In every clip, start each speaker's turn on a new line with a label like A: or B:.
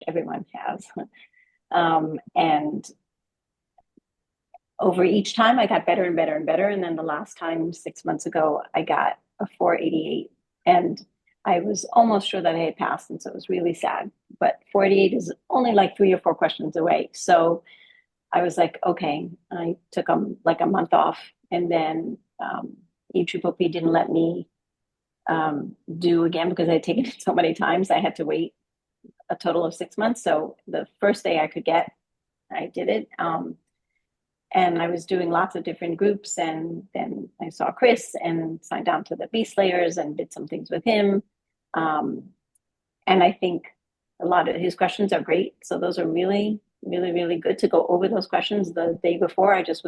A: everyone has. And over each time I got better and better and better. And then the last time 6 months ago, I got a 488, and I was almost sure that I had passed. And so it was really sad, but 488 is only like 3 or 4 questions away. So I was like, okay, I took like a month off, and then EPPP didn't let me do again because I had taken it so many times. I had to wait a total of 6 months. So the first day I could get, I did it. And I was doing lots of different groups, and then I saw Chris and signed on to the Beastslayers and did some things with him. Um, and I think a lot of his questions are great. So those are really, really, really good to go over those questions. The day before, I just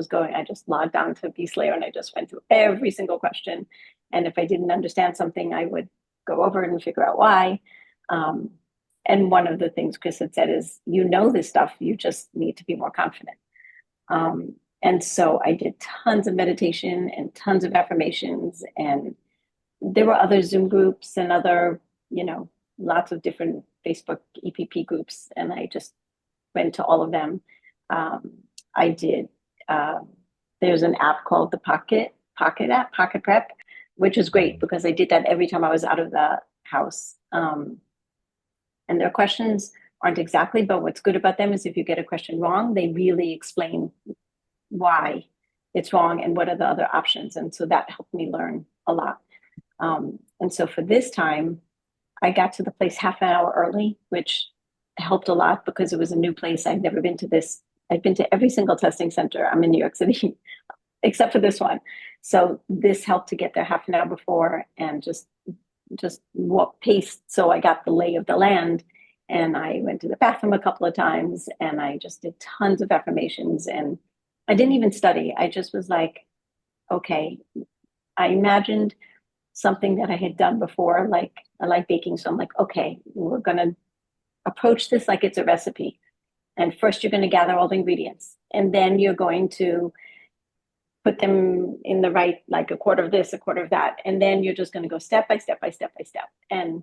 A: logged on to Beastslayer and I just went through every single question. And if I didn't understand something, I would go over it and figure out why. And one of the things Chris had said is, you know this stuff, you just need to be more confident. And so I did tons of meditation and tons of affirmations, and there were other Zoom groups and other, lots of different Facebook EPP groups, and I just went to all of them. I did, there's an app called the Pocket Prep, which is great because I did that every time I was out of the house. And their questions aren't exactly, but what's good about them is if you get a question wrong, they really explain why it's wrong and what are the other options. And so that helped me learn a lot. And so for this time, I got to the place half an hour early, which helped a lot because it was a new place. I'd never been to this. I've been to every single testing center. I'm in New York City, except for this one. So this helped to get there half an hour before and just walk paced. So I got the lay of the land, and I went to the bathroom a couple of times, and I just did tons of affirmations, and I didn't even study. I just was like, okay, I imagined something that I had done before. Like I like baking. So I'm like, okay, we're going to approach this like it's a recipe. And first you're going to gather all the ingredients, and then you're going to put them in the right, like a quarter of this, a quarter of that. And then you're just going to go step by step by step by step. And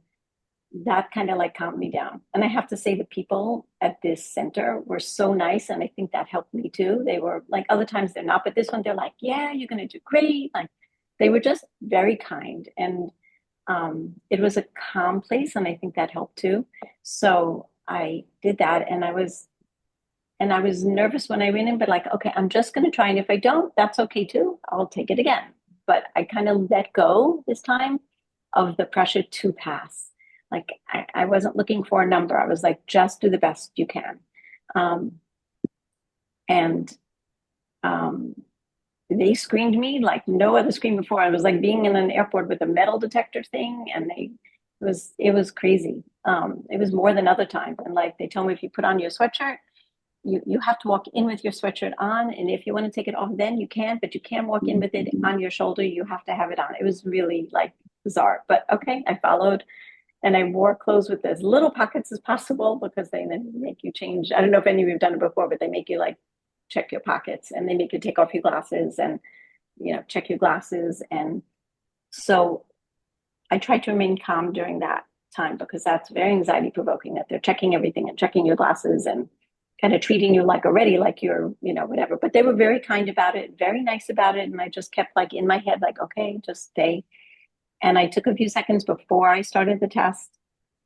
A: that kind of like calmed me down. And I have to say the people at this center were so nice. And I think that helped me too. They were like, other times they're not, but this one, they're like, yeah, you're going to do great. Like they were just very kind. And it was a calm place. And I think that helped too. So I did that, and I was nervous when I went in, but like, okay, I'm just going to try. And if I don't, that's okay too. I'll take it again. But I kind of let go this time of the pressure to pass. Like I wasn't looking for a number. I was like, just do the best you can. And they screened me like no other screen before. I was like being in an airport with a metal detector thing, and it was crazy. It was more than other times. And like they told me, if you put on your sweatshirt, you have to walk in with your sweatshirt on, and if you want to take it off, then you can, but you can't walk in with it on your shoulder. You have to have it on. It was really like bizarre, but okay, I followed, and I wore clothes with as little pockets as possible because they then make you change. I don't know if any of you have done it before, but they make you like check your pockets, and they make you take off your glasses and check your glasses. And so I tried to remain calm during that time because that's very anxiety provoking, that they're checking everything and checking your glasses and kind of treating you like already like you're, whatever. But they were very kind about it, very nice about it. And I just kept like in my head, like, okay, just stay. And I took a few seconds before I started the test.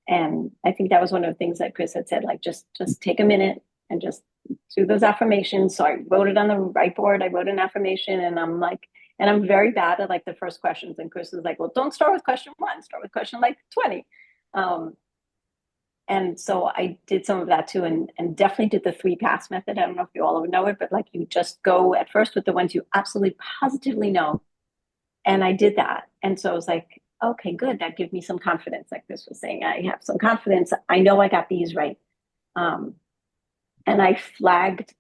A: And I think that was one of the things that Chris had said, like, just take a minute and just do those affirmations. So I wrote it on the whiteboard. I wrote an affirmation, and I'm very bad at like the first questions. And Chris was like, well, don't start with question 1, start with question like 20. And so I did some of that too, and definitely did the 3-pass method. I don't know if you all know it, but like you just go at first with the ones you absolutely positively know. And I did that. And so I was like, okay, good. That gives me some confidence. Like Chris was saying, I have some confidence. I know I got these right. And I flagged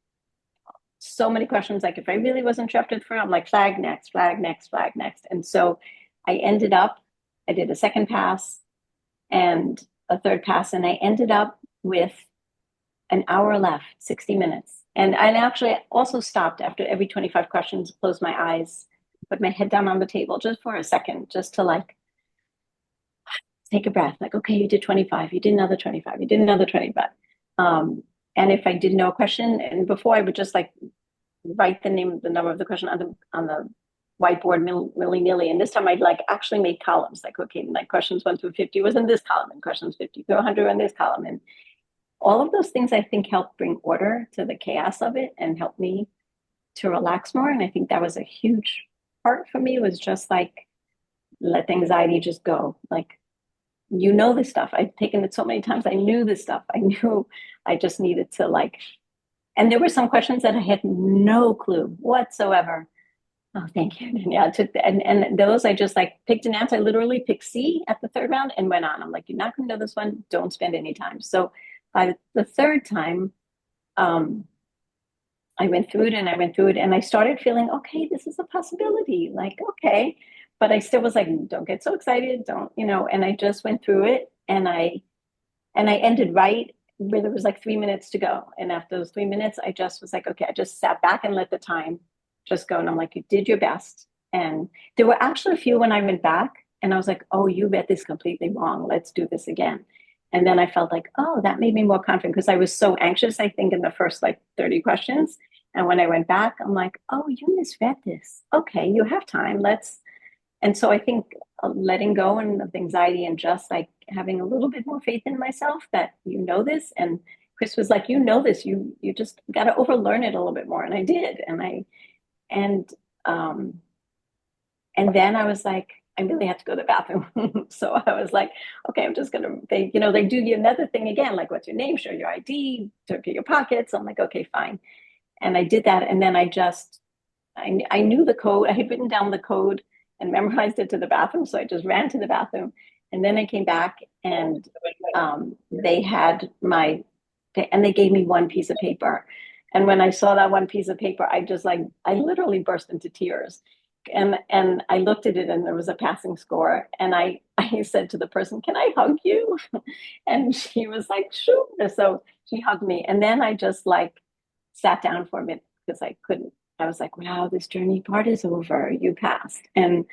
A: so many questions. Like if I really wasn't sure after I'm like, flag next, flag next, flag next. And so I did a second pass and a third pass, and I ended up with an hour left, 60 minutes. And I actually also stopped after every 25 questions, closed my eyes, put my head down on the table just for a second, just to like take a breath. Like, okay, you did 25, you did another 25, you did another 25. Um, and if I didn't know a question, and before I would just like write the name, the number of the question on the whiteboard willy nilly. And this time I'd like actually made columns, like, okay, like questions 1 through 50 was in this column, and questions 50 through 100 in this column. And all of those things I think helped bring order to the chaos of it and helped me to relax more. And I think that was a huge part for me, was just like, let the anxiety just go. Like, you know this stuff. I've taken it so many times. I knew this stuff. I knew I just needed to like, and there were some questions that I had no clue whatsoever. Oh, thank you. And yeah, I took and those I just like picked an answer. I literally picked C at the third round and went on. I'm like, you're not going to know this one. Don't spend any time. So by the third time, um, I went through it and I went through it and I started feeling, okay, this is a possibility. Like, okay. But I still was like, don't get so excited. Don't, and I just went through it and I ended right where there was like 3 minutes to go. And after those 3 minutes, I just was like, okay, I just sat back and let the time just go. And I'm like, you did your best. And there were actually a few when I went back and I was like, oh, you read this completely wrong. Let's do this again. And then I felt like, oh, that made me more confident because I was so anxious, I think, in the first like 30 questions. And when I went back, I'm like, oh, you misread this. Okay, you have time. And so I think letting go and of anxiety and just like having a little bit more faith in myself that this. And Chris was like, this, you just got to overlearn it a little bit more. And I did. And, um, and then I was like, I really had to go to the bathroom. So I was like, okay, I'm just going to, they do you another thing again, like what's your name, show your ID, empty your pockets. I'm like, okay, fine. And I did that. And then I knew the code. I had written down the code and memorized it to the bathroom. So I just ran to the bathroom. And then I came back and they had and they gave me one piece of paper. And when I saw that one piece of paper, I literally burst into tears. And I looked at it and there was a passing score. And I said to the person, can I hug you? And she was like, sure. So she hugged me. And then I just like sat down for a minute because I couldn't. I was like, wow, this journey part is over. You passed. And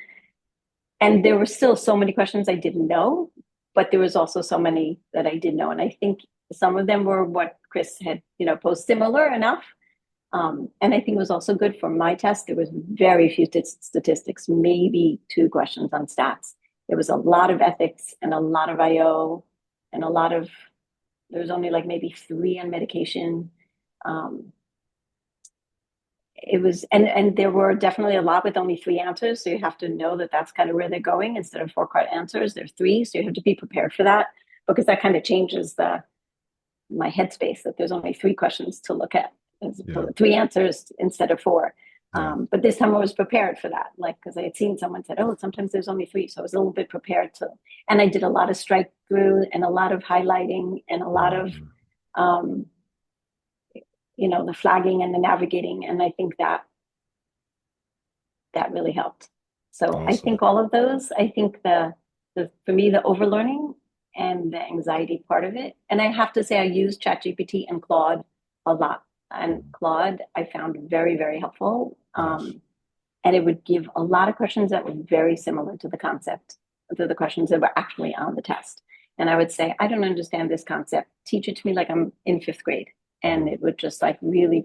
A: there were still so many questions I didn't know, but there was also so many that I did know. And I think some of them were what Chris had, posed similar enough. And I think it was also good for my test. There was very few statistics, maybe 2 questions on stats. There was a lot of ethics and a lot of IO and there was only like maybe 3 on medication. Um, it was, and there were definitely a lot with only 3 answers. So you have to know that that's kind of where they're going. Instead of 4-card answers, there's 3. So you have to be prepared for that because that kind of changes my headspace that there's only 3 questions to look at as
B: Yeah.
A: 3 answers instead of 4.
B: Yeah.
A: But this time I was prepared for that, like, because I had seen someone said, oh, sometimes there's only 3. So I was a little bit prepared and I did a lot of strike through and a lot of highlighting and a lot of,
B: Mhm.
A: um, the flagging and the navigating. And I think that really helped. So I
B: Awesome.
A: think all of those, I think the for me, the overlearning and the anxiety part of it. And I have to say I use ChatGPT and Claude a lot. And
B: Mhm.
A: Claude I found very, very helpful.
B: Yes.
A: And it would give a lot of questions that were very similar to the questions that were actually on the test. And I would say, I don't understand this concept. Teach it to me like I'm in 5th grade. And
B: Mhm.
A: it would just like really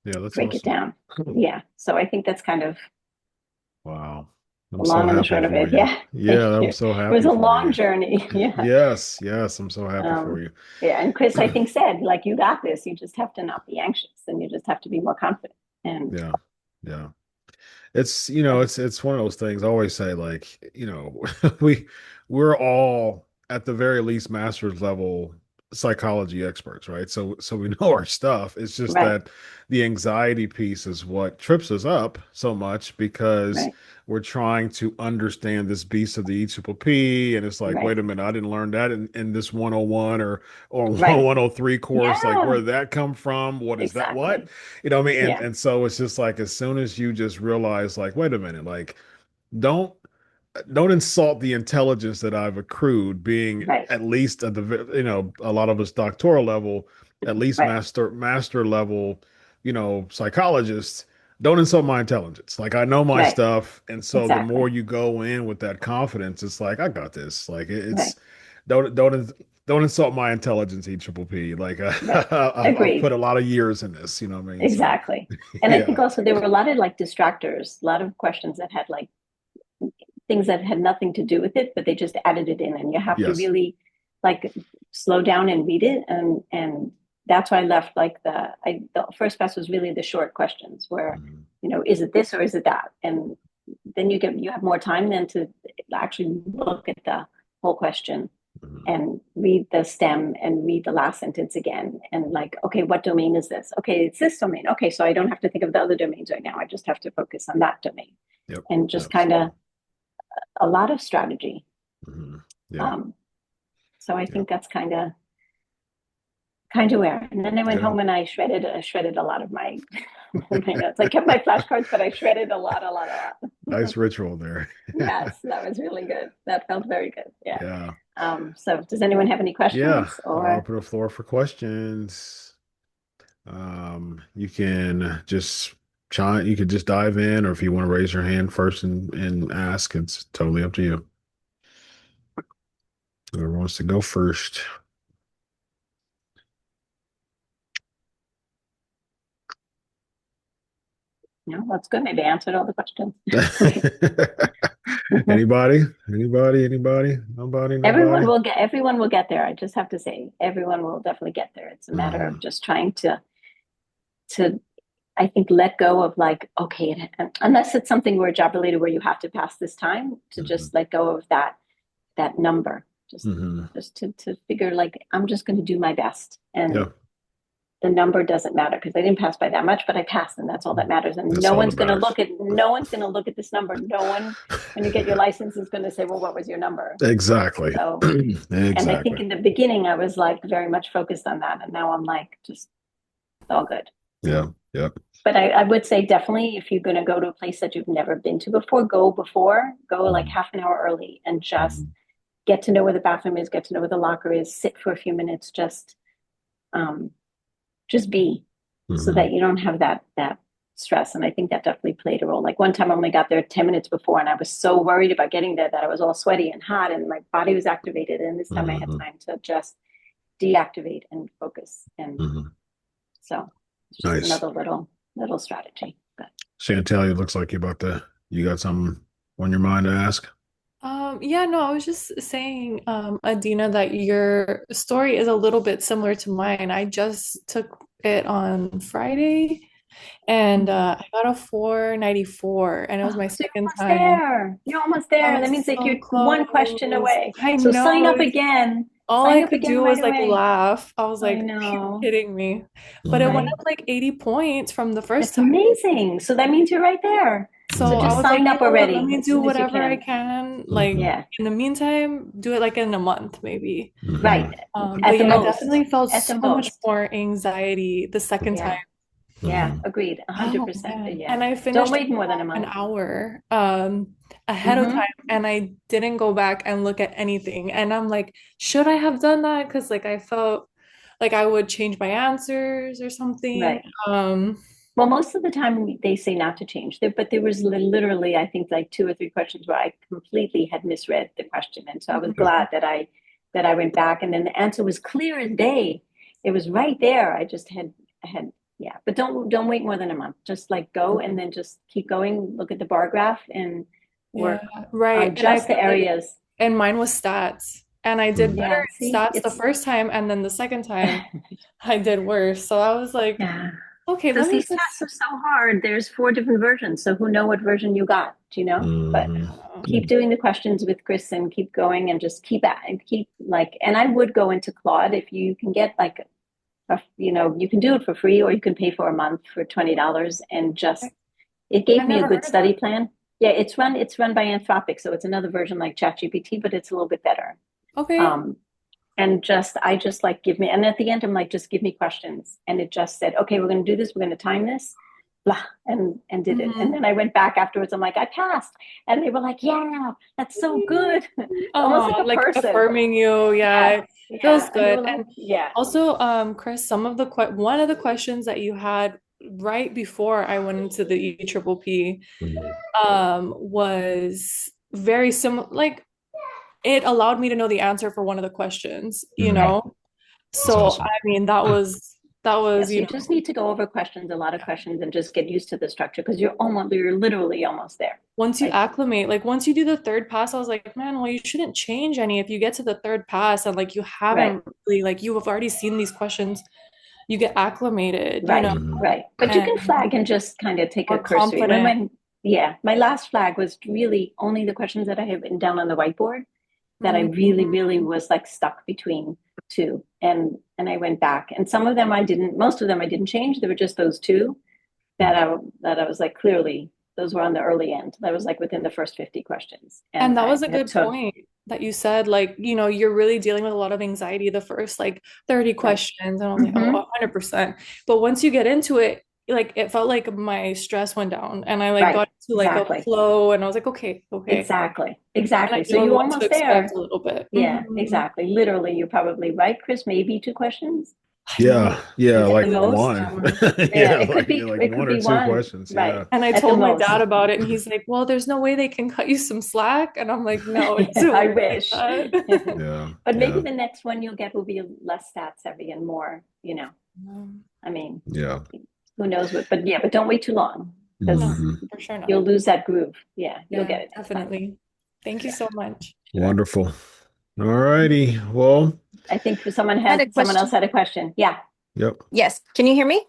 B: Yeah, that's
A: break it
B: awesome.
A: down. Yeah. So I think that's kind of
B: Wow. I'm
A: the
B: so
A: long and the
B: happy
A: short of
B: for
A: it.
B: you.
A: Yeah. Thank
B: Yeah,
A: you.
B: I'm
A: It
B: so
A: was
B: happy
A: a
B: for
A: long
B: you.
A: journey. Yeah.
B: Yes, yes, I'm so happy for
A: Um,
B: you.
A: yeah. And Chris, I think, said, like, you got this. You just have to not be anxious and you just have to be more confident. And
B: Yeah. Yeah. It's,
A: yeah,
B: it's one of those things I always say, like, we we're all at the very least master's level psychology experts, right? So we know our stuff. It's just
A: right,
B: that the anxiety piece is what trips us up so much because
A: right,
B: we're trying to understand this beast of the EPPP, and it's like,
A: right,
B: wait a minute, I didn't learn that in this 101 or
A: right.
B: 103 course. Like, where
A: Yeah,
B: did that come from? What is that? What?
A: exactly.
B: You know what I mean? And
A: Yeah,
B: and so it's just like, as soon as you just realize, like, wait a minute, like, don't don't insult the intelligence that I've accrued, being
A: right,
B: at least at a lot of us doctoral level, at least
A: right,
B: master level, psychologists. Don't insult my intelligence. Like, I know my
A: right,
B: stuff, and so the more
A: exactly.
B: you go in with that confidence, it's like, I got this. Like,
A: Right.
B: don't insult my intelligence, EPPP. Like
A: Right.
B: I've
A: Agreed.
B: put a lot of years in this, you know what I mean? So
A: Exactly. And I think
B: yeah.
A: also there were a lot of like distractors, a lot of questions that had like things that had nothing to do with it, but they just added it in, and you have to
B: Yes.
A: really like slow down and read it. And that's why I left like the first pass was really the short questions where,
B: Mhm.
A: is it this or is it that? And then you have more time then to actually look at the whole question
B: Mhm.
A: and read the stem and read the last sentence again and like, okay, what domain is this? Okay, it's this domain. Okay, so I don't have to think of the other domains right now. I just have to focus on that domain
B: Yep.
A: and just kind of
B: Absolutely.
A: a lot of strategy.
B: Mhm. Yeah.
A: Um, so I
B: Yep.
A: think that's kind of where. And then I went
B: Yeah.
A: home and I shredded a lot of my my notes. I kept my flashcards, but I shredded a lot.
B: Nice ritual there.
A: Yes, that was really good. That felt very good. Yeah.
B: Yeah.
A: So does anyone have any
B: Yeah.
A: questions
B: I'll
A: or
B: open the floor for questions. You can just you could just dive in, or if you want to raise your hand first and ask, it's totally up to you. Whoever wants to go first.
A: no? That's good. Maybe I answered all the questions. Okay.
B: Anybody? Anybody? Anybody? Nobody? Nobody?
A: Everyone will get there. I just have to say, everyone will definitely get there. It's a matter
B: Hmm.
A: of just trying to I think let go of like, okay, unless it's something where job related where you have to pass this time, to
B: Hmm.
A: just let go of that number. Just
B: Hmm.
A: just to figure like I'm just going to do my best, and
B: Yeah.
A: the number doesn't matter because I didn't pass by that much, but I passed, and that's all that matters. And
B: That's all that matters.
A: no one's going to look at this number. No one, when you get your license, is going to say, well, what was your number?
B: Exactly.
A: So, and I think
B: Exactly.
A: in the beginning I was like very much focused on that, and now I'm like just all good.
B: Yeah. Yeah.
A: But I would say definitely if you're going to go to a place that you've never been to before, go like
B: Mhm.
A: half an hour early and just
B: Mhm.
A: get to know where the bathroom is, get to know where the locker is, sit for a few minutes, um, just be, so
B: Mhm.
A: that you don't have that stress. And I think that definitely played a role. Like one time I only got there 10 minutes before and I was so worried about getting there that I was all sweaty and hot and my body was activated. And this time I had
B: Mhm.
A: time to just deactivate and focus. And
B: Mhm.
A: so it's just
B: Nice.
A: another little strategy. But
B: Chantel, it looks like you got something on your mind to ask.
C: Yeah, no, I was just saying, Adina, that your story is a little bit similar to mine. I just took it on Friday and I got a 494 and it was
A: oh,
C: my
A: so you're
C: second
A: almost
C: time.
A: there. You're almost
C: I
A: there. That
C: was
A: means like
C: so
A: you're one question
C: close.
A: away.
C: I
A: So sign
C: know.
A: up again.
C: All I
A: Sign up
C: could
A: again
C: do
A: right
C: was like
A: away.
C: laugh. I was
A: I
C: like, "Are you
A: know.
C: kidding me?" But it went
B: Mhm.
C: up like 80 points from the first
A: That's
C: time.
A: amazing. So that means you're right there. So
C: So I
A: just
C: was
B: Mhm.
C: like,
A: sign
C: you
A: up
C: know what, let
A: already
C: me
A: as
C: do
A: soon as you
C: whatever I
A: can.
C: can. Like
B: Mhm.
A: Yeah,
C: in the meantime, do it like in a month maybe.
A: right.
B: Mhm.
C: But
A: At the
C: yeah, I
A: most.
C: definitely felt
A: At the
C: so much
A: most.
C: more anxiety the second time.
A: Yeah. Yeah.
B: Mhm.
A: Agreed.
C: Oh
A: 100%.
C: man.
A: Yeah.
C: And I
A: Don't
C: finished
A: wait more than a
C: an
A: month.
C: hour ahead of time
A: Mm-hmm.
C: and I didn't go back and look at anything. And I'm like, should I have done that? Because like I felt like I would change my answers or something.
A: Right.
C: Um,
A: Well, most of the time they say not to change there, but there was literally, I think, like two or three questions where I completely had misread the question, and so I was
B: Yeah.
A: glad that I went back, and then the answer was clear as day. It was right there. I just had yeah, but don't wait more than a month. Just like go and then just keep going. Look at the bar graph and
C: yeah,
A: work
C: right.
A: on
C: And I
A: just the
C: feel like,
A: areas.
C: and mine was stats. And I did better
B: Mhm.
A: Yeah.
C: in
A: See,
C: stats the first time, and then the second time I did worse. So I was like,
A: yeah.
C: okay, let
A: Because
C: me
A: these tests
C: just,
A: are so hard. There's four different versions, so who know what version you got? Do you know? But keep
B: Mhm.
A: doing the questions with Chris and keep going and just keep at and keep like. And I would go into Claude if you can get like you can do it for free or you can pay for a month for $20 and just it
C: I
A: gave me a
C: never
A: good
C: heard of that.
A: study plan. Yeah, it's run by Anthropic, so it's another version like ChatGPT, but it's a little bit better.
C: Okay.
A: Um, and just I just like give me and at the end I'm like just give me questions and it just said okay we're going to do this we're going to time this blah and did it and
C: Hmm.
A: then I went back afterwards I'm like I passed and they were like yeah that's so good almost
C: Oh,
A: like a
C: like
A: person
C: affirming you. Yeah,
A: yeah
C: it feels
A: yeah and they
C: good.
A: were like
C: And
A: yeah
C: also, Chris, some of the one of the questions that you had right before I went into the EPPP
B: Mhm.
C: was very similar. Like it allowed me to know the answer for one of the questions, you
B: Mhm.
A: Right.
C: know?
B: That's
C: So, I
B: awesome.
C: mean, that was,
A: Yes,
C: you
A: you
C: know,
A: just need to go over questions, a lot of questions, and just get used to the structure because you're literally almost there.
C: once you
A: Like,
C: acclimate, like once you do the third pass, I was like, man, well, you shouldn't change any if you get to the third pass and like you
A: right,
C: haven't really, like you have already seen these questions, you get acclimated, you
A: right,
C: know,
B: Mhm.
A: right. But you
C: and
A: can flag and just kind of take a
C: more
A: cursory. When
C: confident.
A: my yeah, my last flag was really only the questions that I had written down on the whiteboard that I really,
C: Mhm.
A: really was like stuck between two. And I went back, and some of them I didn't. Most of them I didn't change. There were just those two that I was like clearly those were on the early end. That was like within the first 50 questions, and
C: And that
A: I
C: was a
A: had
C: good
A: to
C: point that you said, like, you know, you're really dealing with a lot of anxiety the first like 30
A: right.
C: questions. And I was like, oh,
A: Mm-hmm.
C: 100%. But once you get into it, like it felt like my stress went down and I like
A: Right.
C: got into like a
A: Exactly.
C: flow and I was like, okay, okay.
A: Exactly.
C: And I
A: Exactly. So
C: knew
A: you
C: what to
A: almost
C: expect
A: there.
C: a little bit.
A: Yeah, exactly. Literally, you're probably right, Chris. Maybe two questions.
C: I
B: Yeah,
C: know.
B: yeah,
C: It's
A: At
B: like
A: the
C: really
A: most.
B: one.
C: unsettling.
A: Yeah,
B: Yeah, like
A: it could
B: one or
A: be
B: two
A: one.
B: questions.
A: Right.
B: Yeah.
C: And I
A: At the
C: told my dad
A: most.
C: about it, and he's like, well, there's no way they can cut you some slack. And I'm like, no, it doesn't
A: I
C: work like
A: wish.
C: that.
B: Yeah.
A: But maybe
B: Yeah.
A: the next one you'll get will be less stats heavy and more, I mean,
B: Yeah.
A: who knows what, but yeah, but don't wait too long because
C: No,
B: Hmm.
C: for sure not.
A: you'll lose that groove. Yeah, you'll
C: Yeah,
A: get it next time.
C: definitely. Thank you
A: Yeah,
C: so much.
A: sure.
B: Wonderful. All righty. Well,
A: I think
D: I had a
A: someone else
D: question.
A: had a question. Yeah.
B: yep.
D: Yes. Can you hear me?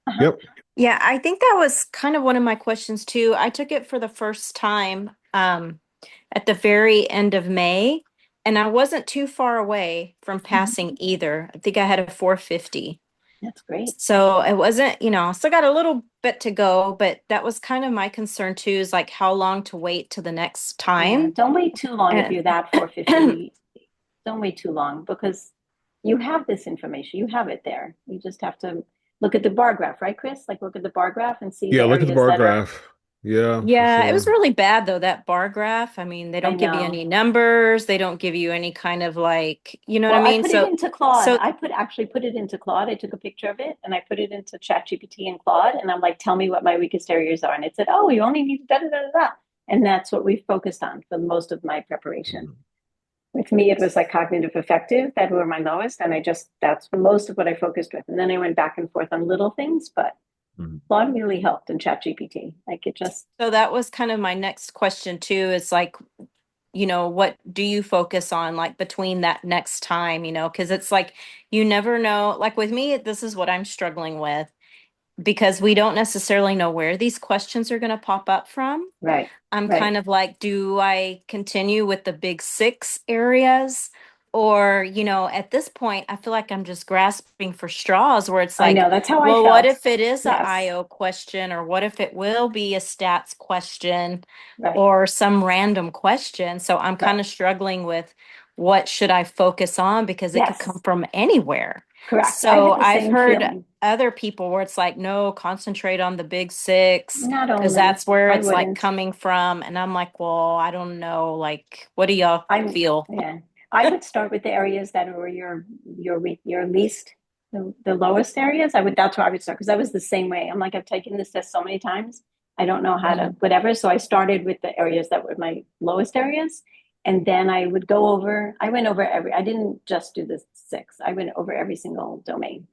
A: Uh-huh.
B: Yep.
D: Yeah, I think that was kind of one of my questions too. I took it for the first time at the very end of May, and I wasn't too far away from passing
A: Mhm.
D: either. I think I had a 450.
A: That's great.
D: So it wasn't, I still got a little bit to go, but that was kind of my concern too, is like how long to wait to the next
A: Yeah,
D: time.
A: don't wait too long if
D: And
A: you're that 450. Don't wait too long because you have this information. You have it there. You just have to look at the bar graph, right, Chris? Like look at the bar graph and see
B: Yeah,
A: the
B: look at the
A: areas
B: bar
A: that are,
B: graph. Yeah, for
D: yeah, it was
B: sure.
D: really bad though, that bar graph. I mean, they
A: I
D: don't give you
A: know.
D: any numbers, they don't give you any kind of like, you know what
A: Well,
D: I
A: I
D: mean?
A: put it
D: So
A: into Claude.
D: so
A: I actually put it into Claude. I took a picture of it and I put it into ChatGPT and Claude. And I'm like, tell me what my weakest areas are. And it said, oh, you only need da da da da. And that's what we focused on for most of my preparation.
B: Mhm.
A: With me, it was like cognitive affective that were my lowest. And that's most of what I focused with. And then I went back and forth on little things, but
B: Mhm.
A: Claude really helped in ChatGPT. Like it just,
D: so that was kind of my next question too, is like, what do you focus on like between that next time, because it's like you never know. Like with me, this is what I'm struggling with because we don't necessarily know where these questions are going to pop up from.
A: right,
D: I'm
A: right.
D: kind of like, do I continue with the big six areas? Or, at this point, I feel like I'm just grasping for straws where it's
A: I
D: like,
A: know. That's how I
D: well, what
A: felt.
D: if it is a
A: Yes,
D: IO question, or what if it will be a stats question
A: right,
D: or some random question? So I'm kind
A: right.
D: of struggling with what should I focus on because it could come
A: Yes,
D: from anywhere.
A: correct. I
D: So
A: had the
D: I've
A: same
D: heard
A: feeling.
D: other people where it's like, no, concentrate on the big six
A: Not
D: because
A: only,
D: that's where
A: I
D: it's like
A: wouldn't.
D: coming from. And I'm like, well, I don't know. Like, what do y'all
A: I'm
D: feel?
A: yeah. I would start with the areas that were your least the lowest areas. That's where I would start because I was the same way. I'm like I've taken this test so many times. I don't know how to
D: Mhm.
A: whatever. So I started with the areas that were my lowest areas, and then I would go over. I went over every. I didn't just do the six. I went over every single domain.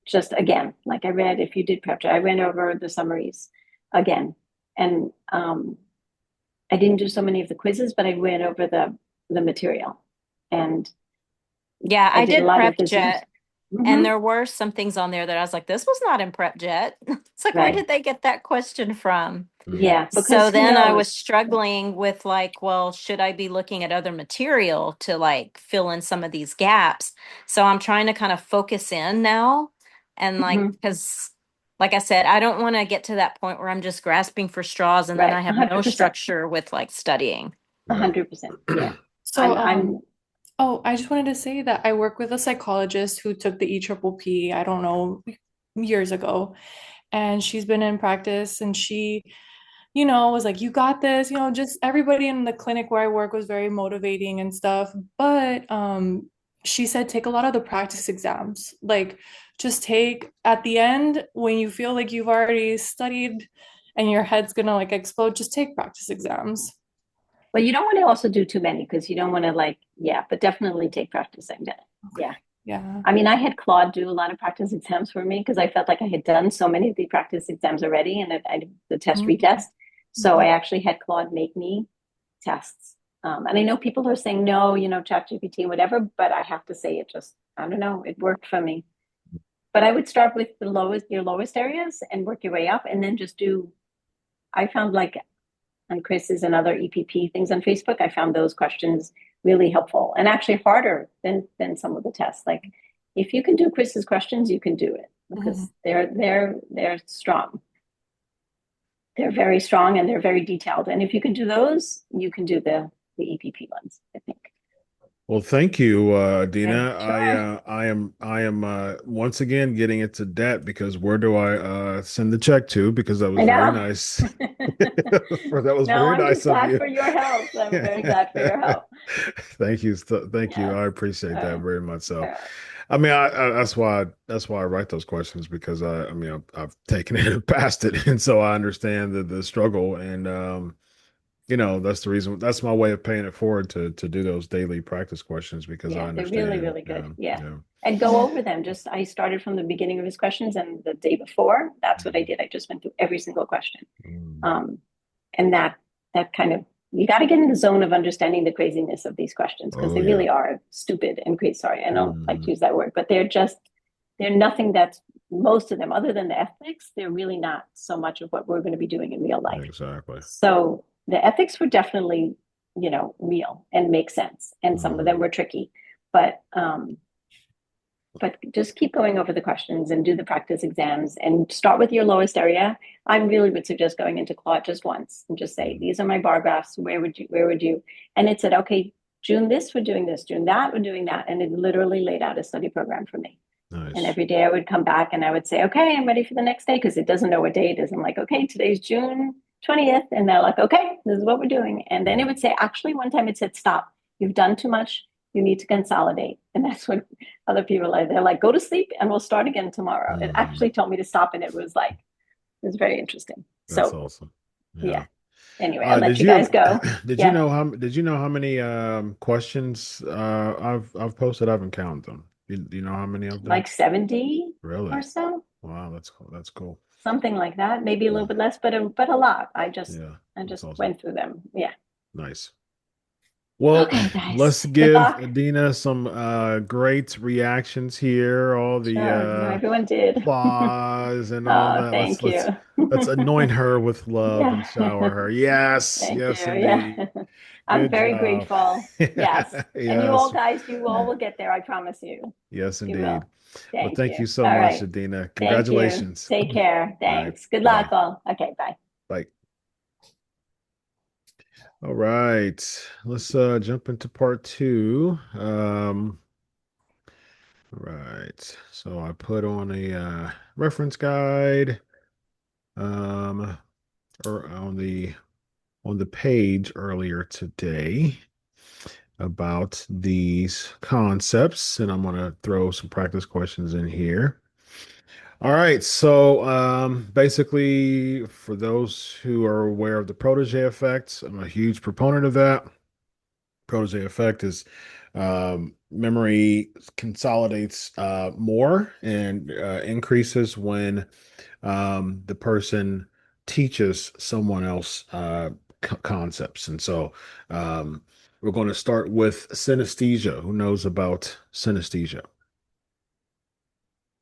A: Just again, like I read. If you did prep, I went over the summaries again, and I didn't do so many of the quizzes, but I went over the material, and
D: Yeah,
A: I
D: I
A: did a
D: did
A: lot of
D: Prep
A: the Zooms.
D: Jet, and
A: Hmm.
D: there were some things on there that I was like, this was not in Prep Jet. It's like, where
A: Right?
D: did they get that question from?
B: Mhm.
A: Yeah, because
D: So
A: who
D: then I was
A: knows?
D: struggling with like, well, should I be looking at other material to like fill in some of these gaps? So I'm trying to kind of focus in now and like,
A: Hmm.
D: because like I said, I don't want to get to that point where I'm just grasping for straws and then
A: Right,
D: I
A: a
D: have no
A: hundred percent,
D: structure with like studying.
A: 100%. Yeah,
C: So,
A: I'm.
C: oh, I just wanted to say that I work with a psychologist who took the EPPP, I don't know, years ago. And she's been in practice and she, was like, you got this, just everybody in the clinic where I work was very motivating and stuff. But she said take a lot of the practice exams. Like just take at the end when you feel like you've already studied and your head's gonna like explode, just take practice exams.
A: Well, you don't want to also do too many because you don't want to like, yeah, but definitely take practice exams. Yeah.
C: Yeah.
A: I mean, I had Claude do a lot of practice exams for me because I felt like I had done so many of the practice exams already and I did the test retest. So I actually had Claude make me tests. And I know people are saying no, you know, ChatGPT, whatever, but I have to say it just, I don't know, it worked for me. But I would start with your lowest areas and work your way up and then just do, I found like on Chris's and other EPP things on Facebook, I found those questions really helpful and actually harder than some of the tests. Like if you can do Chris's questions, you can do it because they're strong. They're very strong and they're very detailed. And if you can do those, you can do the EPP ones, I think.
B: Well, thank you, Dina.
A: Sure.
B: I am once again getting into debt because where do I send the check to? Because that
A: I
B: was very
A: know.
B: nice. That was
A: No,
B: very
A: I'm
B: nice
A: just
B: of
A: glad
B: you.
A: for your help. I'm very glad for your help.
B: Thank you, thank you.
A: Yes.
B: I appreciate
A: All
B: that
A: right.
B: very much.
A: All
B: So,
A: right.
B: I mean, that's why I write those questions because I mean, I've taken it and passed it, and so I understand the struggle and you know, that's the reason. That's my way of paying it forward to do those daily practice questions because I
A: Yeah, they're really,
B: understand.
A: really good. Yeah.
B: Yeah.
A: And go over them. Just I started from the beginning of his questions and the day before, that's what I did. I just went through every single question.
B: Mm.
A: Um, and that kind of you got to get in the zone of understanding the craziness of these questions because
B: Oh
A: they
B: yeah.
A: really are stupid and crazy. Sorry, I don't like to
B: Hmm.
A: use that word, but they're nothing that's most of them, other than the ethics, they're really not so much of what we're going to be doing in real life.
B: Exactly.
A: So the ethics were definitely, you know, real and make sense. And some of them
B: Hmm.
A: were tricky, but just keep going over the questions and do the practice exams and start with your lowest area. I really would suggest going into Claude just once and just say, these are my bar graphs. Where would you? And it said, okay, June this, we're doing this, June that, we're doing that. And it literally laid out a study program for me. And
B: Nice.
A: every day I would come back and I would say, okay, I'm ready for the next day because it doesn't know what day it is. I'm like, okay, today's June 20th. And they're like, okay, this is what we're doing. And then it would say, actually, one time it said, stop, you've done too much. You need to consolidate. And that's what other people are. They're like, go to sleep and we'll start again tomorrow. It
B: Hmm.
A: actually told me to stop. And it was like, it was very interesting.
B: That's
A: So,
B: awesome. Yeah.
A: yeah. Anyway, I'll let
B: Did
A: you guys
B: you
A: go. Yeah.
B: did you know how many questions I've posted? I haven't counted them. Do you know how many of them?
A: Like 70
B: Really?
A: or so,
B: Wow, that's cool. That's cool.
A: something like that. Maybe a little
B: Yeah.
A: bit less, but a lot.
B: Yeah.
A: I
B: That's
A: just
B: awesome.
A: went through them. Yeah.
B: Nice. Well,
A: Okay, guys.
B: let's
A: Good
B: give
A: luck.
B: Adina some great reactions here. All the
A: Sure. No, everyone did.
B: applause and all
A: Oh,
B: that.
A: thank you.
B: Let's anoint her with love and
A: Yeah.
B: shower her. Yes,
A: Thank you.
B: yes,
A: Yeah.
B: indeed.
A: I'm
B: Good
A: very
B: job.
A: grateful. Yes. And you all
B: Yes,
A: guys, you all will get there. I promise you.
B: yes,
A: You
B: indeed.
A: will.
B: Well,
A: Thank
B: thank
A: you.
B: you so
A: All
B: much,
A: right.
B: Adina.
A: Thank you.
B: Congratulations.
A: Take care.
B: All right.
A: Thanks. Good luck
B: Bye.
A: all. Okay, bye.
B: Bye. All right. Let's jump into part two. Right. So I put on a reference guide um or on the page earlier today about these concepts, and I'm gonna throw some practice questions in here. All right, so basically, for those who are aware of the protege effect, I'm a huge proponent of that. Protege effect is memory consolidates more and increases when the person teaches someone else concepts. And so we're going to start with synesthesia. Who knows about synesthesia?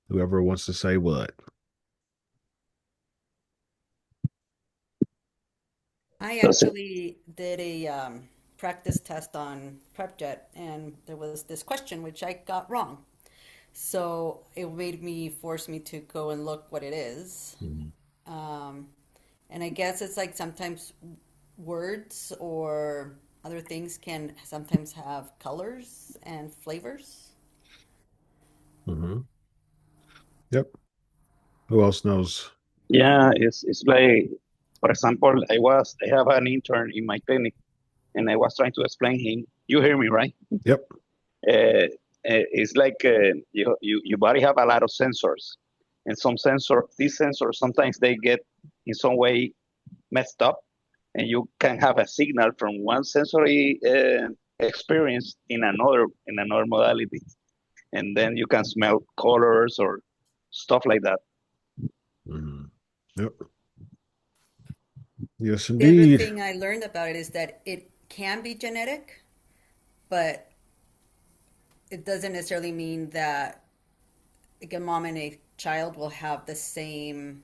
B: Whoever wants to say what?
E: I
F: Does it?
E: actually did a practice test on PrepJet, and there was this question which I got wrong. So it made me force me to go and look what it is.
B: Mhm.
E: Um, and I guess it's like sometimes words or other things can sometimes have colors and flavors.
B: Mhm. Yep. Who else knows?
F: Yeah, it's like, for example, I have an intern in my clinic, and I was trying to explain him. You hear me, right?
B: Yep.
F: It's like your body have a lot of sensors, and these sensors sometimes they get in some way messed up, and you can have a signal from one sensory experience in another modality, and then you can smell colors or stuff like that.
B: Mm-hmm. Yep. Yes,
E: The other
B: indeed.
E: thing I learned about it is that it can be genetic, but it doesn't necessarily mean that like a mom and a child will have the same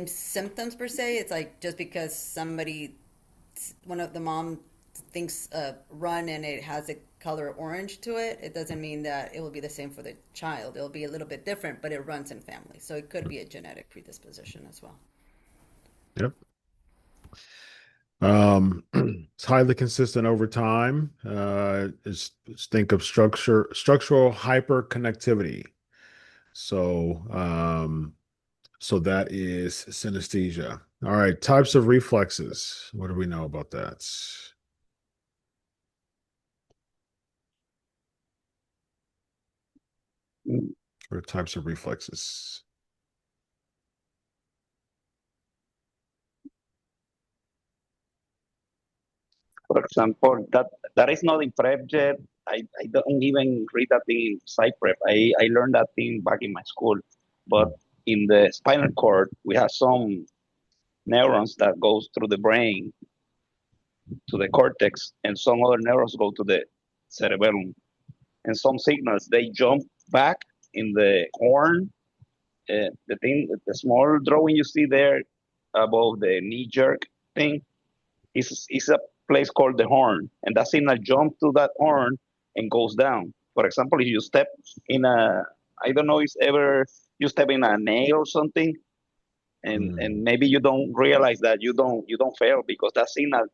E: symptoms per se. It's like just because one of the mom thinks run and it has a color orange to it, it doesn't mean that it will be the same for the child. It'll be a little bit different, but it runs in families. So it could be a genetic predisposition as well.
B: Yep. It's highly consistent over time. Think of structural hyperconnectivity. So that is synesthesia. All right, types of reflexes. What do we know about that? What are types of reflexes?
F: For example, that is not in prep yet. I don't even read that thing in psych prep. I learned that thing back in my school. But in the spinal cord, we have some neurons that goes through the brain to the cortex, and some other neurons go to the cerebellum. And some signals they jump back in the horn. The small drawing you see there above the knee jerk thing is a place called the horn, and that signal jumps to that horn and goes down. For example, if you step in I don't know if ever you step in a nail or something, and maybe you don't realize that you don't fail because that signal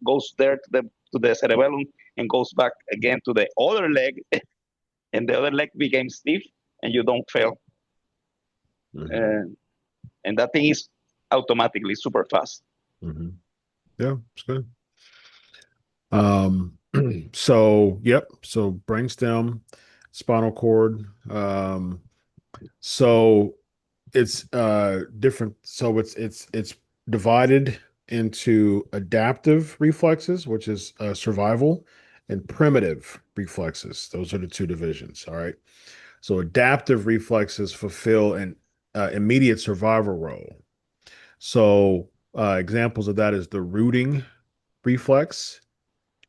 F: goes there to the cerebellum and goes back again to the other leg, and the other leg became stiff, and you don't fail. And that thing is automatically super fast.
B: Yeah, it's good. So brainstem, spinal cord. So it's different. So it's divided into adaptive reflexes, which is survival, and primitive reflexes. Those are the two divisions. All right. So adaptive reflexes fulfill an immediate survival role. So examples of that is the rooting reflex,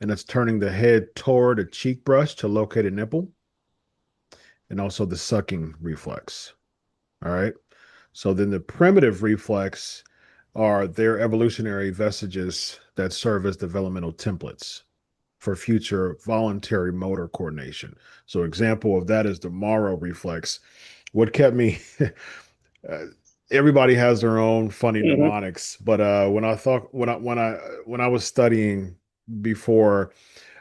B: and that's turning the head toward a cheek brush to locate a nipple, and also the sucking reflex. All right. So then the primitive reflex are their evolutionary vestiges that serve as developmental templates for future voluntary motor coordination. So example of that is the Morrow reflex. What kept me everybody has their own funny mnemonics, but when I was studying before,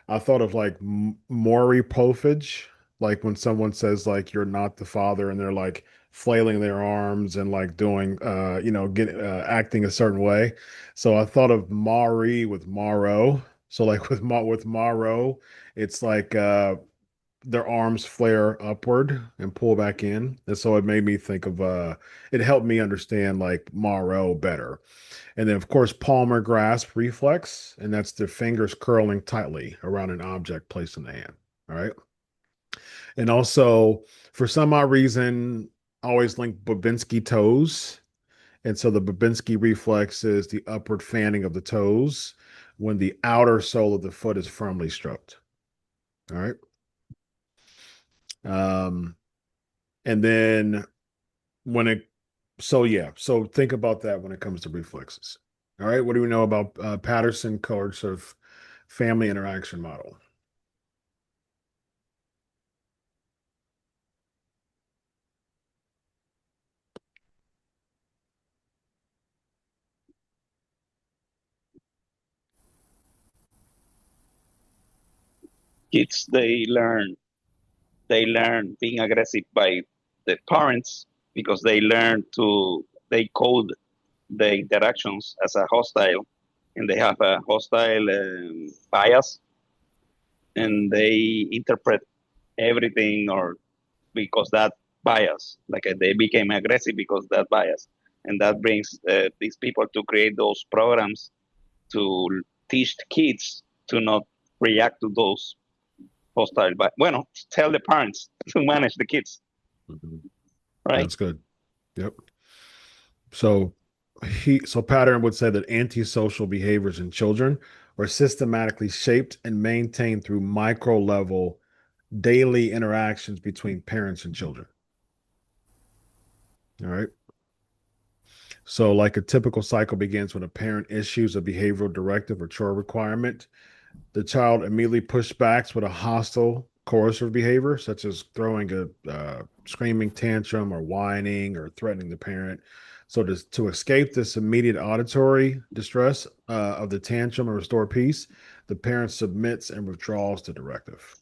B: I thought of like Maury Povich, like when someone says like you're not the father and they're like flailing their arms and like doing acting a certain way. So I thought of Maury with Morrow. So like with Morrow, it's like their arms flare upward and pull back in. And so it made me think of it helped me understand like Morrow better. And then, of course, palmar grasp reflex, and that's the fingers curling tightly around an object placed in the hand. All right. And also, for some odd reason, I always link Babinski toes. And so the Babinski reflex is the upward fanning of the toes when the outer sole of the foot is firmly stroked. All right. And then when it, so think about that when it comes to reflexes. All right. What do we know about Patterson coercive family interaction model?
F: Kids they learn being aggressive by the parents because they code the interactions as a hostile, and they have a hostile bias, and they interpret everything or because that bias, like they became aggressive because that bias, and that brings these people to create those programs to teach the kids to not react to those hostile, but tell the parents to manage the kids, right?
B: That's good. Yep. So Pattern would say that antisocial behaviors in children are systematically shaped and maintained through micro level daily interactions between parents and children. All right. So, like a typical cycle begins when a parent issues a behavioral directive or chore requirement. The child immediately pushbacks with a hostile, coercive behavior, such as throwing a screaming tantrum or whining or threatening the parent. So, to escape this immediate auditory distress of the tantrum and restore peace, the parent submits and withdraws the directive.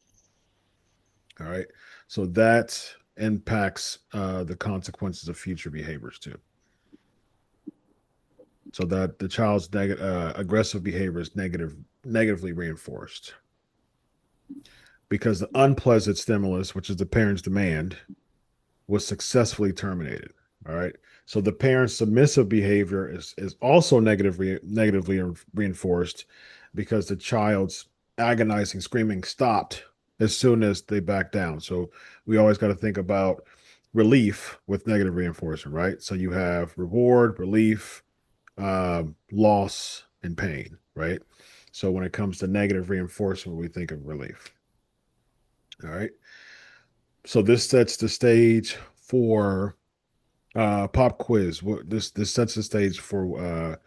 B: All right. So, that impacts the consequences of future behaviors too. So that the child's aggressive behavior is negatively reinforced because the unpleasant stimulus, which is the parent's demand, was successfully terminated. All right. So the parent's submissive behavior is also negatively reinforced because the child's agonizing screaming stopped as soon as they back down. So we always got to think about relief with negative reinforcement, right? So you have reward, relief, loss, and pain, right? So when it comes to negative reinforcement, we think of relief. All right. So this sets the stage for pop quiz. This sets the stage for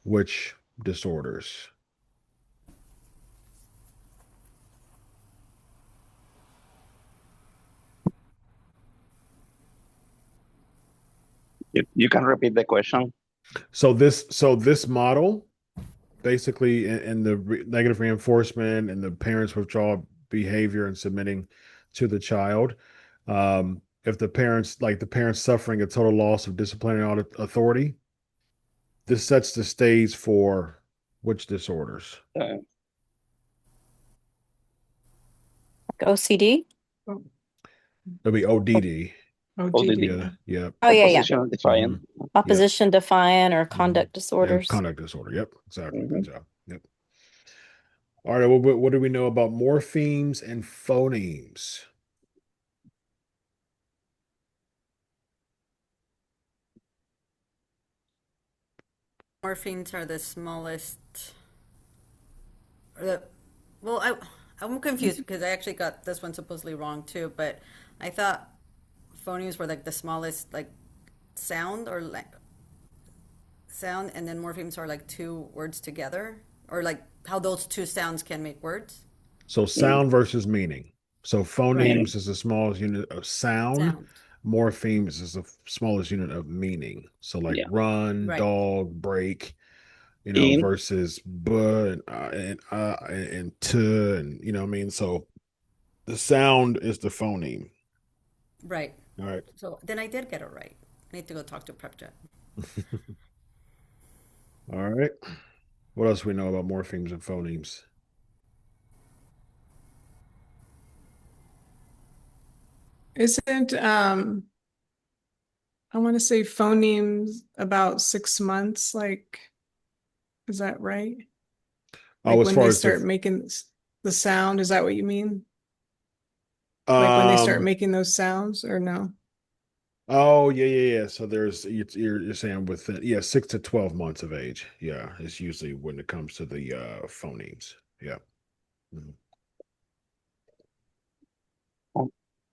B: which disorders?
F: You can repeat the question.
B: So this model basically in the negative reinforcement and the parents withdrawal behavior and submitting to the child. If the parents suffering a total loss of disciplinary authority, this sets the stage for which disorders?
D: OCD.
B: It'll be ODD.
F: ODD.
B: Yeah.
D: Oh yeah, yeah.
F: Oppositional defiant.
D: Opposition defiant or conduct disorders.
B: Conduct disorder. Yep. Exactly. Good job. Yep. All right. Well, what do we know about morphemes and phonemes?
E: Morphemes are the smallest. I'm confused because I actually got this one supposedly wrong too, but I thought phonemes were like the smallest like sound sound, and then morphemes are like two words together, or like how those two sounds can make words.
B: So sound versus meaning. So phonemes is the smallest unit of sound. Morphemes is the smallest unit of meaning. So like run, dog, break, versus but and to, and what I mean. So the sound is the phoneme.
E: Right.
B: All right.
E: So then I did get it right. I need to go talk to PrepJet.
B: All right. What else do we know about morphemes and phonemes?
G: Isn't I want to say phonemes about 6 months, like, is that right? Like
B: as
G: when
B: far
G: they
B: as
G: start making the sound, is that what you mean? Like when they start making those sounds, or no?
B: Oh yeah. So you're saying within 6 to 12 months of age. Yeah, it's usually when it comes to the phonemes. Yeah. Mhm.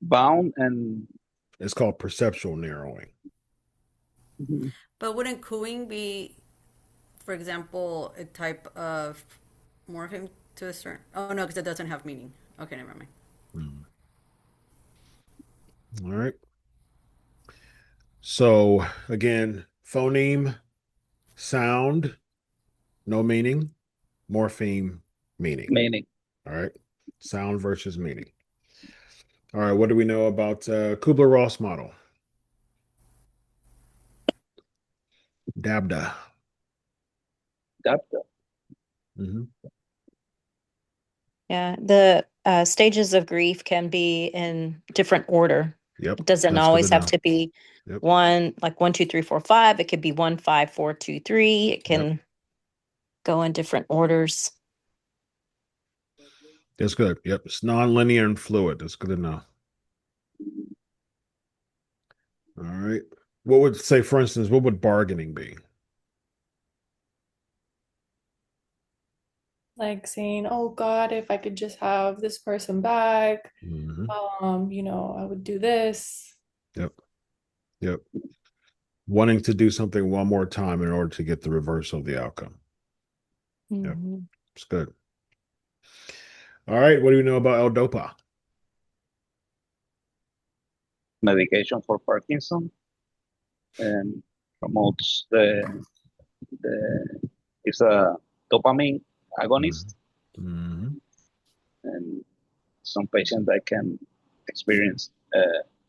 F: Bound and
B: It's called perceptual narrowing.
E: But wouldn't cooing be, for example, a type of morpheme to a certain? Oh no, because it doesn't have meaning. Okay, never mind.
B: All right. So again, phoneme, sound, no meaning. Morpheme, meaning.
F: meaning.
B: All right. Sound versus meaning. All right. What do we know about Kubler-Ross model? DABDA. Mm-hmm.
D: Yeah, the stages of grief can be in different order.
B: Yep.
D: It doesn't
B: That's good
D: always
B: to
D: have
B: know.
D: to be
B: Yep.
D: like 1, 2, 3, 4, 5. It could be 1, 5, 4, 2, 3. It can go in different orders.
B: That's good. Yep. It's nonlinear and fluid. That's good to know. All right. What would say, for instance, what would bargaining be?
C: Like saying, "Oh God, if I could just have this person back,
B: Mm-hmm.
C: I would do this."
B: Yep. Yep. Wanting to do something one more time in order to get the reversal of the outcome. Yep.
D: Mhm.
B: It's good. All right. What do you know about L-DOPA?
F: Medication for Parkinson and promotes the it's a dopamine agonist,
B: Mm-hmm.
F: and some patients that can experience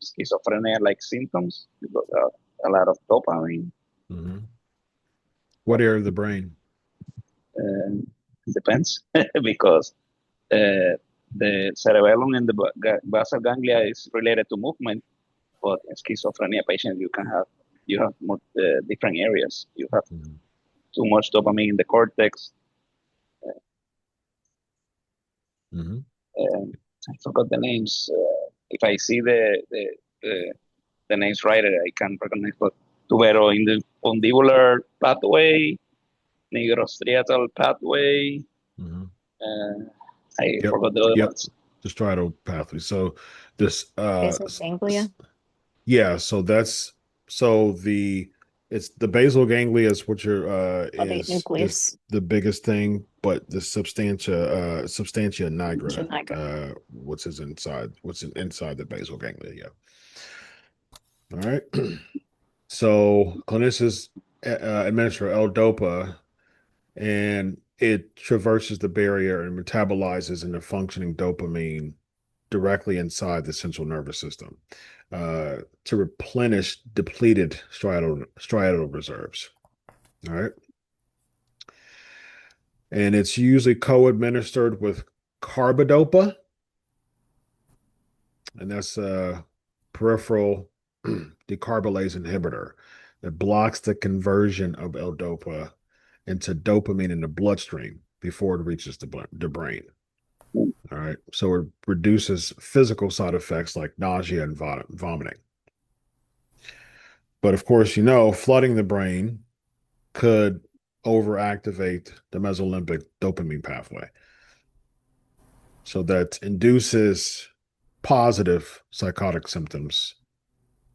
F: schizophrenia-like symptoms because of a lot of dopamine.
B: Mm-hmm. What area of the brain?
F: And it depends because the cerebellum and the basal ganglia is related to movement, but in schizophrenia patients you have more, different areas. You have
B: Mm-hmm.
F: too much dopamine in the cortex.
B: Mm-hmm.
F: I forgot the names. If I see the names right, I can recognize. But tubero in the fundibular pathway, nigrostriatal pathway.
B: Mm-hmm.
F: I
B: Yep.
F: forgot the other
B: Yep.
F: ones.
B: The striatal pathway. So this
D: Basal ganglia.
B: yeah, so it's the basal ganglia is what your
D: Caudate
B: is
D: nucleus.
B: the biggest thing, but the substantia nigra,
D: Nigra.
B: what's inside the basal ganglia, yeah. All right. So clinicians administer L-DOPA and it traverses the barrier and metabolizes into functioning dopamine directly inside the central nervous system to replenish depleted striatal reserves. All right. And it's usually co-administered with carbidopa, and that's a peripheral decarbylase inhibitor that blocks the conversion of L-DOPA into dopamine in the bloodstream before it reaches the brain. All right. So it reduces physical side effects like nausea and vomiting. But of course, flooding the brain could overactivate the mesolimbic dopamine pathway. So that induces positive psychotic symptoms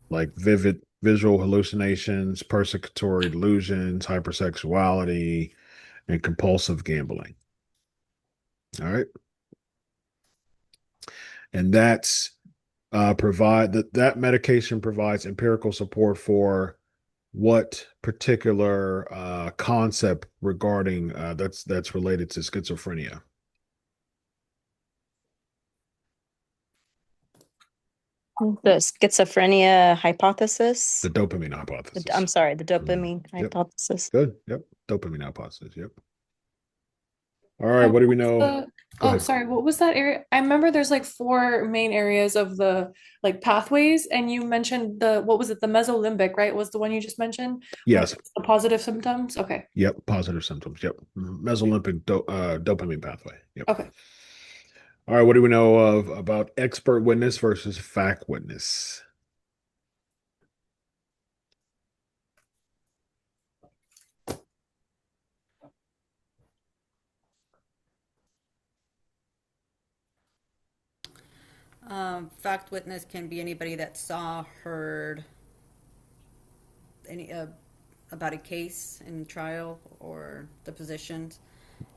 B: like vivid visual hallucinations, persecutory delusions, hypersexuality, and compulsive gambling. All right. And that medication provides empirical support for what particular concept regarding that's related to schizophrenia.
D: The schizophrenia hypothesis.
B: The dopamine hypothesis.
D: I'm sorry, the
B: Mhm.
D: dopamine
B: Yep.
D: hypothesis.
B: Good. Yep. Dopamine hypothesis. Yep. All right. What do we know? Go ahead.
C: Sorry, what was that area? I remember there's like four main areas of the like pathways, and you mentioned what was it? The mesolimbic, right? Was the one you just mentioned?
B: Yes.
C: The positive symptoms? Okay.
B: Yep. Positive symptoms. Yep. Mesolimbic dopamine pathway. Yep.
C: Okay.
B: All right. What do we know about expert witness versus fact witness?
E: Fact witness can be anybody that saw, heard any about a case in trial or the positions,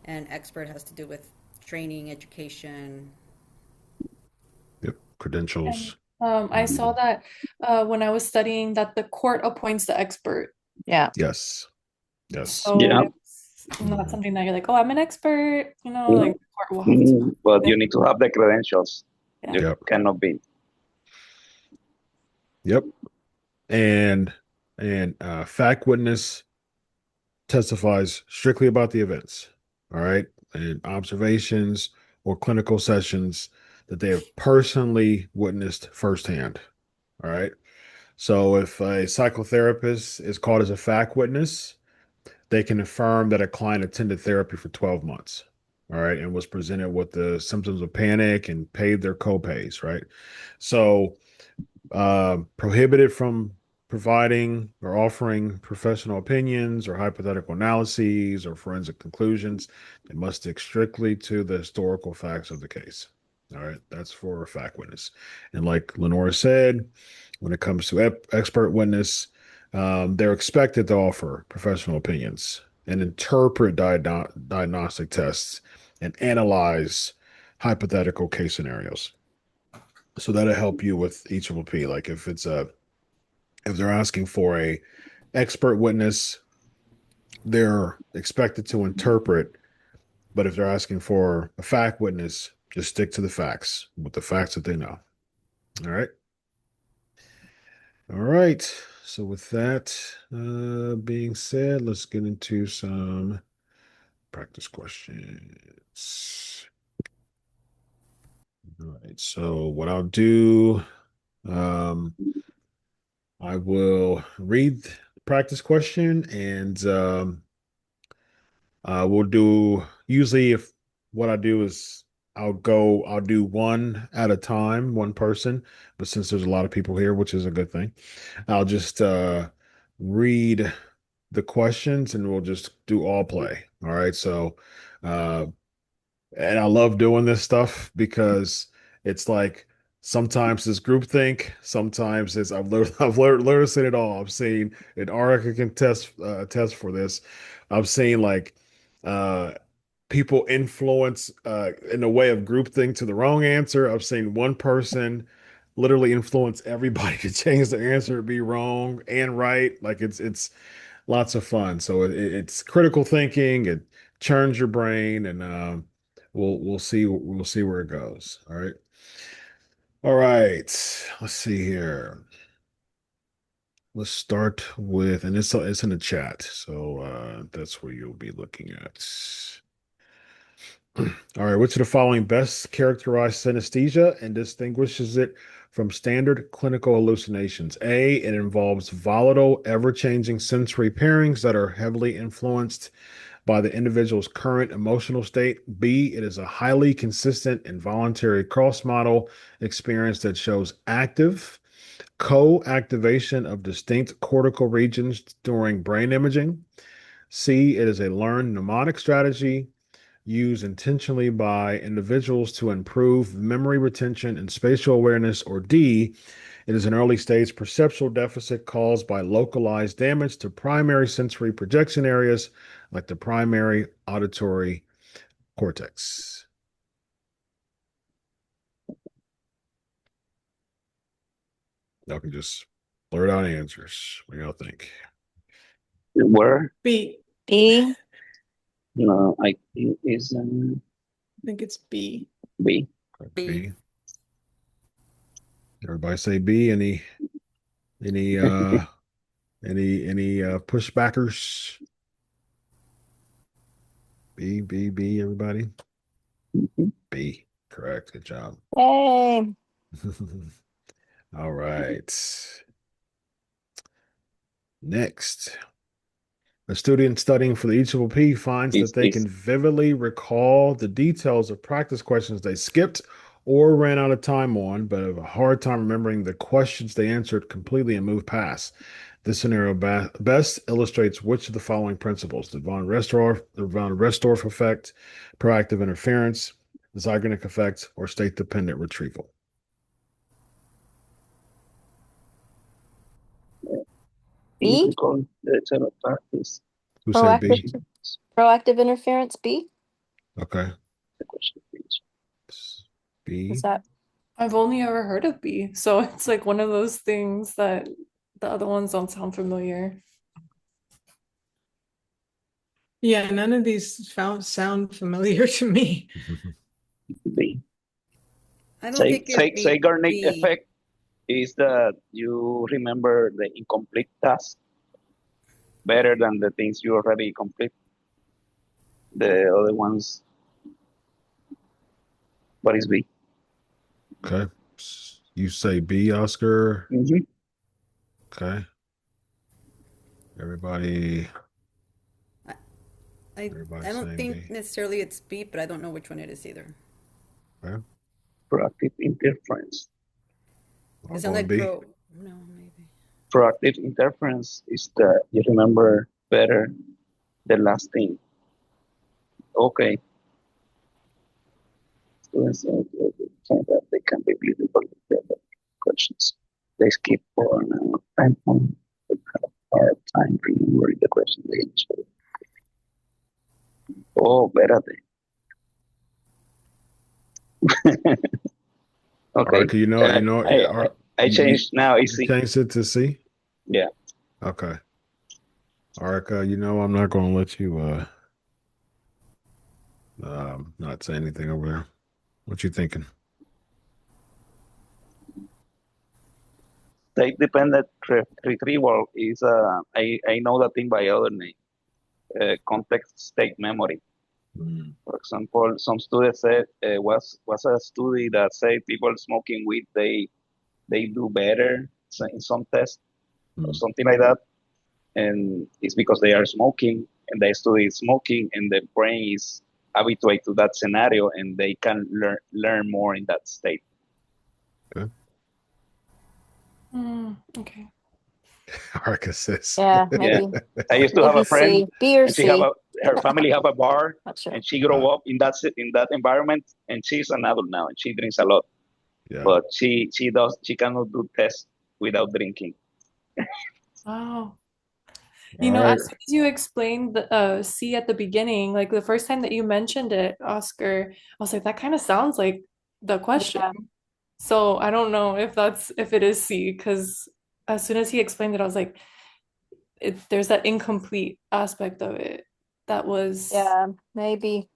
E: and expert has to do with training, education.
B: Yep. Credentials.
C: I saw that when I was studying that the court appoints the expert.
D: Yeah.
B: Yes. Yes.
C: So
F: Yeah.
C: it's not something that you're like, oh, I'm an expert,
F: Yeah.
C: like the court will have to.
F: But you need to have the credentials.
C: Yeah.
F: You
B: Yep.
F: cannot be.
B: Yep. And fact witness testifies strictly about the events. All right. And observations or clinical sessions that they have personally witnessed firsthand. All right. So if a psychotherapist is called as a fact witness, they can affirm that a client attended therapy for 12 months. All right. And was presented with the symptoms of panic and paid their copays. Right. So prohibited from providing or offering professional opinions or hypothetical analyses or forensic conclusions. They must stick strictly to the historical facts of the case. All right, that's for a fact witness. And like Lenora said, when it comes to expert witness, they're expected to offer professional opinions and interpret diagnostic tests and analyze hypothetical case scenarios. So that'll help you with each of EPP. Like if they're asking for a expert witness, they're expected to interpret. But if they're asking for a fact witness, just stick to the facts with the facts that they know. All right. All right. So with that being said, let's get into some practice questions. All right. So what I'll do, um, I will read the practice question and we'll do usually if what I do is I'll do one at a time, one person, but since there's a lot of people here, which is a good thing, I'll just read the questions and we'll just do all play. All right. So uh and I love doing this stuff because it's like sometimes it's groupthink, sometimes it's I've literally seen it all. I've seen an Arica can test for this. I've seen like uh people influence in the way of groupthink to the wrong answer. I've seen one person literally influence everybody to change their answer to be wrong and right. Like it's lots of fun. So it's critical thinking. It churns your brain, and we'll see where it goes. All right. All right. Let's see here. Let's start with, and it's in the chat, so that's where you'll be looking at. All right. Which of the following best characterize synesthesia and distinguishes it from standard clinical hallucinations? A, it involves volatile, ever-changing sensory pairings that are heavily influenced by the individual's current emotional state. B, it is a highly consistent involuntary cross model experience that shows active co-activation of distinct cortical regions during brain imaging. C, it is a learned mnemonic strategy used intentionally by individuals to improve memory retention and spatial awareness. Or D, it is an early stage perceptual deficit caused by localized damage to primary sensory projection areas like the primary auditory cortex. Y'all can just blurt out answers. What do y'all think?
F: Where?
G: B.
D: B.
F: No, I think is
G: I think it's B.
F: B.
B: B. Everybody say B. Any pushbackers? B, everybody. B. Correct. Good job.
D: Yay.
B: All right. Next. A student studying for the EPPP finds that they can vividly recall the details of practice questions they skipped or ran out of time on, but have a hard time remembering the questions they answered completely and moved past. This scenario best illustrates which of the following principles: the von Restorff effect, proactive interference, the Zeigarnik effect, or state-dependent retrieval.
D: B.
F: Difficult set of practice.
B: Who said B?
D: Proactive interference. B.
B: Okay.
F: The question is
B: B.
D: Is that
C: I've only ever heard of B, so it's like one of those things that the other ones don't sound familiar.
G: Yeah, none of these sound familiar to me.
F: B.
E: I don't think it'd be
F: Zeigarnik
E: B.
F: effect is that you remember the incomplete task better than the things you already complete. The other ones, what is B?
B: Okay. You say B, Oscar.
F: Mhm.
B: Okay. Everybody,
E: I, I
B: everybody's
E: don't
B: saying
E: think
B: B.
E: necessarily it's B, but I don't know which one it is either.
B: Okay.
F: Proactive interference.
B: I'm
E: It sounds
B: going
E: like
B: B.
E: pro. No, maybe.
F: Proactive interference is that you remember better the last thing. Okay. Students think that they can be beautiful with the questions. They skip for an time on hard time remembering the question they answered. Oh, better. Okay.
B: Arca,
F: I changed now.
B: you
F: Easy.
B: changed it to C?
F: Yeah.
B: Okay. Arca, I'm not gonna let you not say anything over there. What you thinking?
F: State dependent retrieval is I know that thing by other name. Context state memory.
B: Mm,
F: For example, some students said was a study that said people smoking weed they do better in some tests or
B: mm.
F: something like that, and it's because they are smoking and they study smoking and the brain is habituated to that scenario and they can learn more in that state.
B: Okay.
C: Okay.
B: Arca says.
D: Yeah,
F: Yeah,
D: maybe
F: I used to have
D: maybe
F: a friend
D: C, B or
F: and she have
D: C.
F: her family have a bar
D: Not sure.
F: and she grew up in that environment and she's an adult now and she drinks a lot,
B: Yeah.
F: but she cannot do tests without drinking.
C: Wow.
B: All
C: As
B: right.
C: soon as you explained the C at the beginning, like the first time that you mentioned it, Oscar, I was like, that kind of sounds like the question.
A: Yeah.
C: So I don't know if it is C, because as soon as he explained it, I was like, there's that incomplete aspect of it that was
D: Yeah, maybe.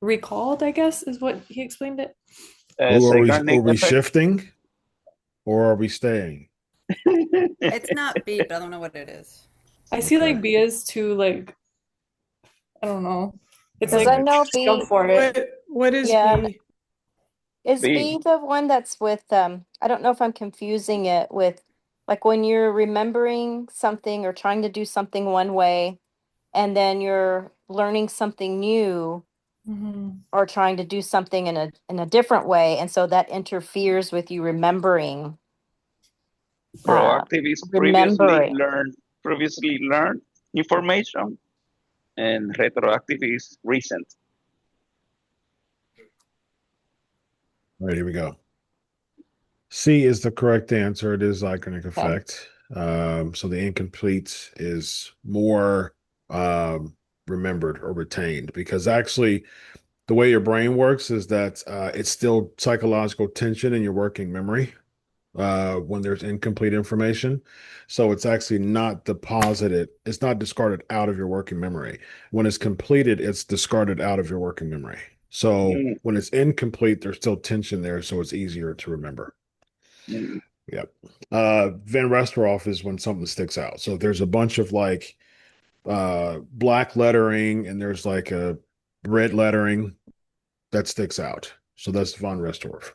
C: recalled, I guess, is what he explained it.
B: Are
F: Zeigarnik
B: we
F: effect.
B: shifting or are we staying?
E: It's not B, but I don't know what it is.
C: I see
B: Okay.
C: like B is too like I don't know. It's
D: Because
C: like
D: I
B: Like,
D: know
C: just go
D: B,
C: for it.
G: What is
D: yeah,
G: B?
D: is
F: B.
D: B the one that's with I don't know if I'm confusing it with like when you're remembering something or trying to do something one way and then you're learning something new
C: Mhm.
D: or trying to do something in a different way and so that interferes with you uh
F: Proactive is
D: remembering.
F: previously learned information, and retroactive is recent.
B: all right, here we go. C is the correct answer. It is iconic
D: Okay.
B: effect. So the incomplete is more remembered or retained because actually the way your brain works is that it's still psychological tension in your working memory when there's incomplete information. So it's actually not deposited, it's not discarded out of your working memory. When it's completed, it's discarded out of your working memory. So
F: Mm,
B: when it's incomplete, there's still tension there, so it's easier to remember.
F: mm.
B: Yep. Van Restorff is when something sticks out. So if there's a bunch of like black lettering and there's like a red lettering that sticks out. So that's von Restorff.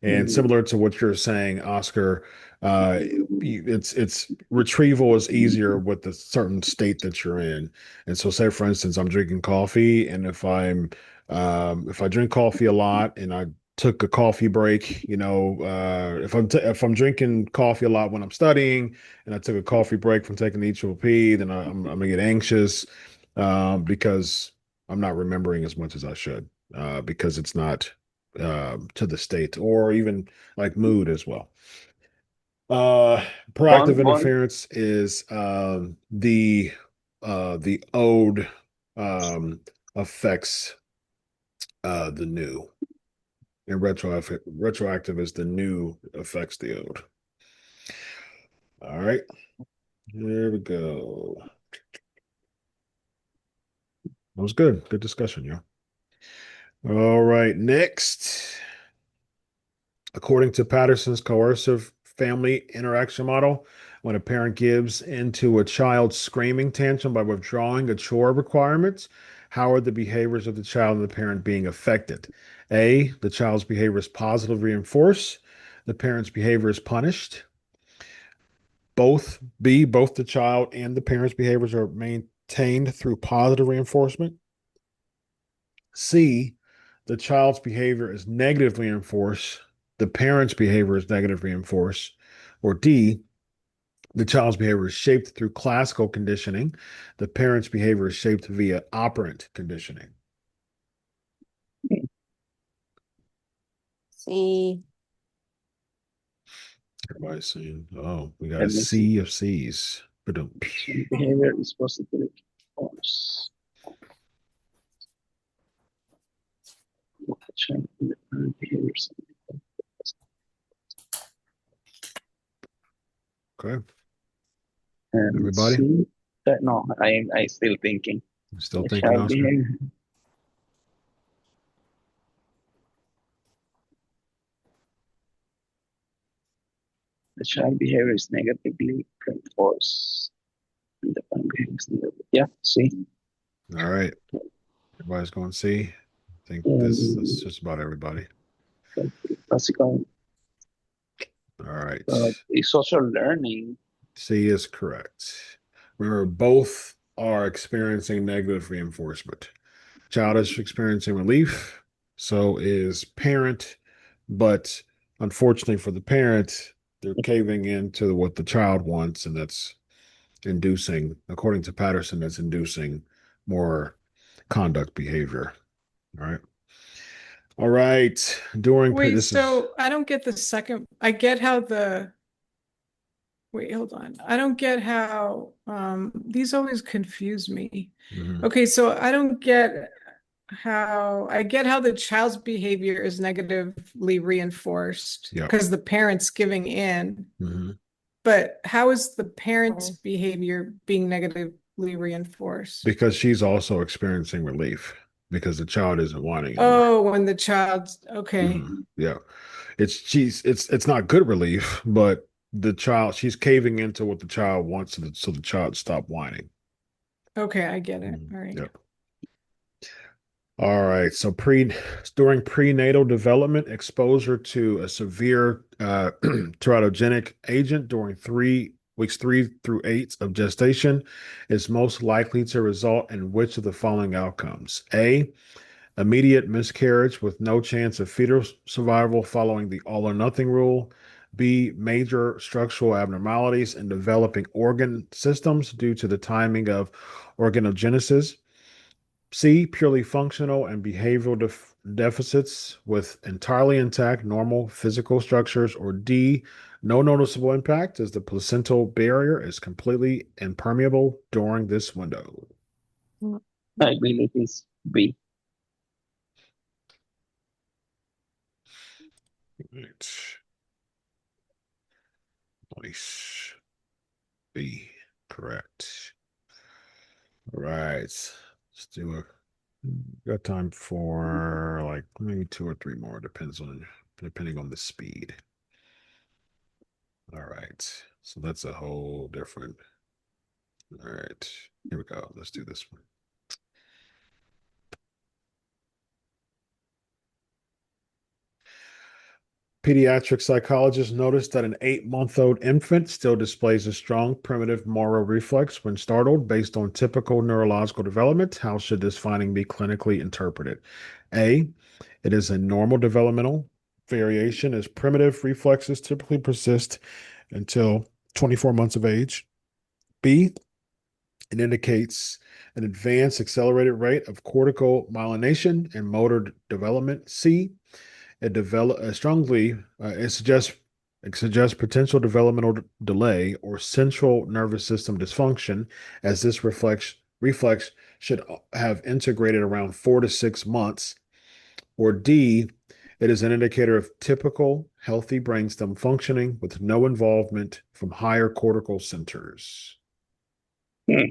B: And
F: Mm.
B: similar to what you're saying, Oscar, it's retrieval is easier with the certain state that you're in. And so, say for instance, I'm drinking coffee, and if I drink coffee a lot and I took a coffee break, if I'm drinking coffee a lot when I'm studying, and I took a coffee break from taking the EPPP, then I'm gonna get anxious because I'm not remembering as much as I should because it's not to the state or even like mood as well. Proactive
F: One
B: interference is the ode affects the new, and retroactive is the new affects the ode. All right, here we go. That was good. Good discussion, yeah. All right, next. According to Patterson's coercive family interaction model, when a parent gives into a child's screaming tantrum by withdrawing a chore requirements, how are the behaviors of the child and the parent being affected? A, the child's behavior is positively reinforced. the parent's behavior is punished. Both the child and the parent's behaviors are maintained through positive reinforcement. C, the child's behavior is negatively reinforced. The parent's behavior is negatively reinforced. Or D, the child's behavior is shaped through classical conditioning. The parent's behavior is shaped via operant conditioning.
D: See,
B: Everybody's saying, oh, we got a
F: Let me see.
B: sea of C's. Ba-dum.
F: Behavior is positive force. Behaviors.
B: Okay.
F: And
B: Everybody?
F: C, no, I still thinking.
B: Still
F: The
B: thinking,
F: child
B: Oscar?
F: behavior. The child behavior is negatively reinforced. And the parent behavior is negative. Yeah, see.
B: All right. Everybody's going C. I think that's just about everybody.
F: Classical.
B: All right.
F: It's social learning.
B: C is correct. Remember, both are experiencing negative reinforcement. Child is experiencing relief, so is parent, but unfortunately for the parent, they're caving into what the child wants, and that's inducing, according to Patterson, that's inducing more conduct behavior. All right. All right.
G: Wait,
B: This is
G: so I don't get the second. I get how the. Wait, hold on. I don't get how these always confuse me.
B: mhm.
G: Okay, so I don't get how I get how the child's behavior is negatively reinforced
B: Yeah.
G: because the parent's giving in,
B: Mhm.
G: but how is the parent's behavior being negatively reinforced?
B: Because she's also experiencing relief because the child isn't wanting anymore.
G: Oh, when the child's okay.
B: Yeah. It's not good relief, but the child she's caving into what the child wants so the child stop whining.
G: Okay, I get it. All right.
B: Yep. All right. So during prenatal development, exposure to a severe teratogenic agent during weeks 3 through 8 of gestation is most likely to result in which of the following outcomes? A, immediate miscarriage with no chance of fetal survival following the all or nothing rule. B, major structural abnormalities in developing organ systems due to the timing of organogenesis. C, purely functional and behavioral deficits with entirely intact normal physical structures. Or D, no noticeable impact as the placental barrier is completely impermeable during this window.
F: I believe it's B.
B: Right. Nice. B, correct. All right. Let's do a got time for like maybe 2 or 3 more, depending on the speed. All right. So that's a whole different. All right. Here we go. Let's do this one. Pediatric psychologists noticed that an 8-month-old infant still displays a strong primitive moral reflex when startled based on typical neurological development. How should this finding be clinically interpreted? A, it is a normal developmental variation as primitive reflexes typically persist until 24 months of age. B, it indicates an advanced accelerated rate of cortical myelination and motor development. C, it suggests potential developmental delay or central nervous system dysfunction, as this reflex should have integrated around 4 to 6 months. Or D, it is an indicator of typical healthy brainstem functioning with no involvement from higher cortical centers.
F: Hmm.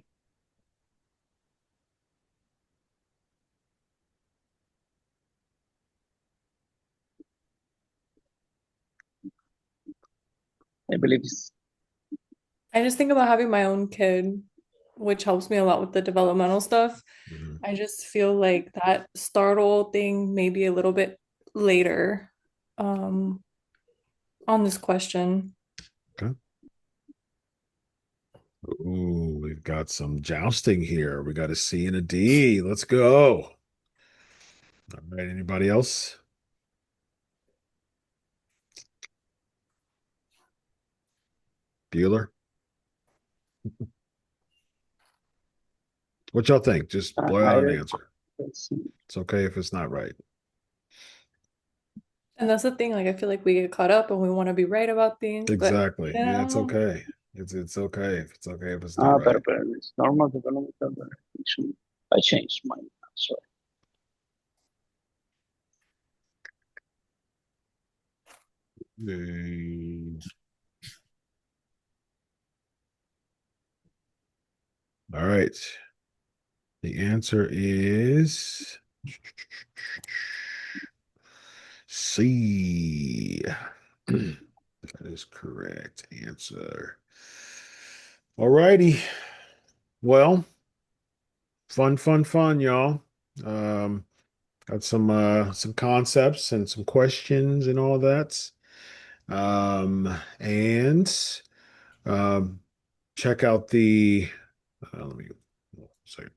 F: I believe it's
C: I just think about having my own kid, which helps me a lot with the developmental stuff.
B: Mhm.
C: I just feel like that startle thing maybe a little bit later. Um, on this question.
B: Okay. Ooh, we've got some jousting here. We got a C and a D. Let's go. All right. Anybody else? Bueller? What y'all think? Just blow out an answer.
F: let's see.
B: It's okay if it's not right.
C: And that's the thing, like I feel like we get caught up and we want to be right about things, but
B: Exactly.
C: you
B: Yeah, it's
C: know,
B: okay. It's okay if it's okay if it's not right.
F: Pero it's normal developmental verification. I changed mine. Sorry.
B: All right. The answer is C. That is correct answer. All righty. Well, fun, y'all. Um, got some concepts and some questions and all that. And um check out the let me second.